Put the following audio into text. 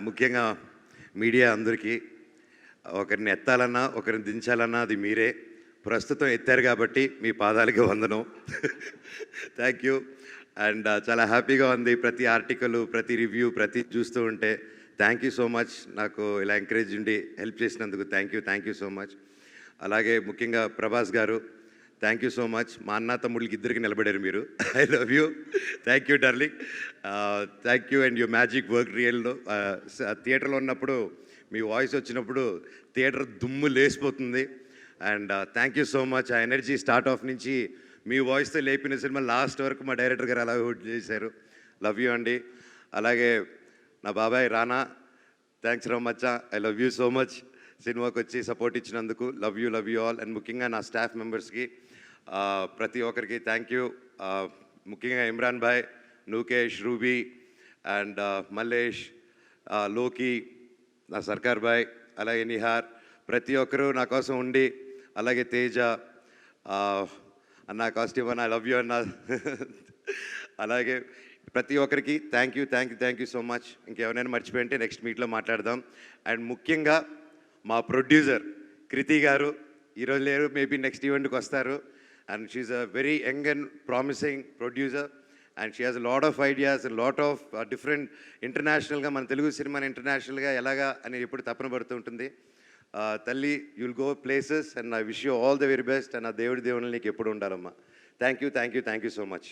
ముఖ్యంగా మీడియా అందరికీ ఒకరిని ఎత్తాలన్నా, ఒకరిని దించాలన్నా అది మీరే. ప్రస్తుతం ఎత్తారు కాబట్టి మీ పాదాలకి వందనం. Thank you. అండ్ చాలా హ్యాపీగా ఉంది ప్రతి ఆర్టికలు, ప్రతి రివ్యూ, ప్రతి చూస్తూ ఉంటే. Thank you so much. నాకు ఇలా ఎంకరేజ్ ఉండి హెల్ప్ చేసినందుకు థ్యాంక్ యూ సో మచ్. అలాగే ముఖ్యంగా ప్రభాస్ గారు, థ్యాంక్ యూ సో మచ్. మా అన్న తమ్ముళ్ళకి ఇద్దరికి నిలబడారు మీరు. I love you. Thank you darling. Thank you and your magic work రియల్లో. థియేటర్లో ఉన్నప్పుడు మీ వాయిస్ వచ్చినప్పుడు థియేటర్ దుమ్ము లేసిపోతుంది. And thank you so much. ఆ ఎనర్జీ స్టార్ట్ ఆఫ్ నుంచి మీ వాయిస్తో లేపిన సినిమా లాస్ట్ వరకు మా డైరెక్టర్ గారు అలా హోల్డ్ చేశారు. లవ్ యూ అండి. అలాగే నా బాబాయ్ రానా, థ్యాంక్స్ రో much. I love you so much. సినిమాకి వచ్చి సపోర్ట్ ఇచ్చినందుకు లవ్ యూ ఆల్. అండ్ ముఖ్యంగా నా స్టాఫ్ మెంబర్స్కి ప్రతి ఒక్కరికి థ్యాంక్ యూ. ముఖ్యంగా ఇమ్రాన్ భాయ్, నూకేష్, రూబీ అండ్ మల్లేష్, లోకి, నా సర్కార్ భాయ్, అలాగే నిహార్, ప్రతి ఒక్కరూ నా కోసం ఉండి, అలాగే తేజ అన్న, కాస్ట్యూమ్ అన్న, ఐ లవ్ యూ అన్న. అలాగే ప్రతి ఒక్కరికి థ్యాంక్ యూ సో మచ్. ఇంకెవరైనా మర్చిపోయింటే నెక్స్ట్ మీట్లో మాట్లాడదాం. అండ్ ముఖ్యంగా మా ప్రొడ్యూసర్ కృతి గారు ఈరోజు లేరు, మేబీ నెక్స్ట్ ఈవెంట్కి వస్తారు. And she's a very young and promising producer. And she has lot of ideas and lot of different ఇంటర్నేషనల్గా, మన తెలుగు సినిమాని ఇంటర్నేషనల్గా ఎలాగా అని ఎప్పుడు తపన పడుతూ ఉంటుంది. తల్లి, you'll go places and I wish you all the very best. And ఆ దేవుడి దేవుళ్ళు నీకు ఎప్పుడు ఉండాలమ్మా. Thank you so much.